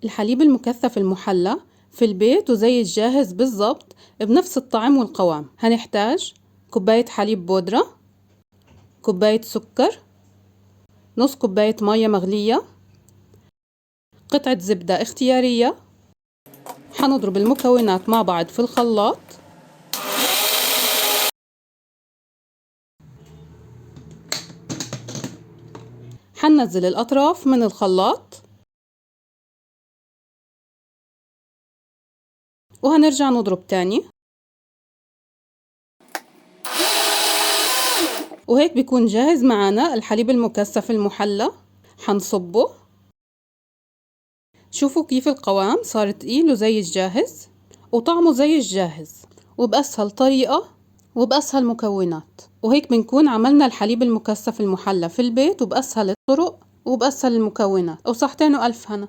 الحليب المكثف المحلى في البيت وزي الجاهز بالضبط بنفس الطعم والقوام. هنحتاج كوباية حليب بودرة، كوباية سكر، نص كوباية مية مغلية، قطعة زبدة اختيارية. حنضرب المكونات مع بعض في الخلاط. حننزل الأطراف من الخلاط وهنرجع نضرب تاني، وهيك بيكون جاهز معنا الحليب المكثف المحلى. حنصبه. شوفوا كيف القوام صار تقيل وزي الجاهز، وطعمه زي الجاهز وبأسهل طريقة وبأسهل مكونات. وهيك بنكون عملنا الحليب المكثف المحلى في البيت وبأسهل الطرق وبأسهل المكونات. وصحتين وألف هنا.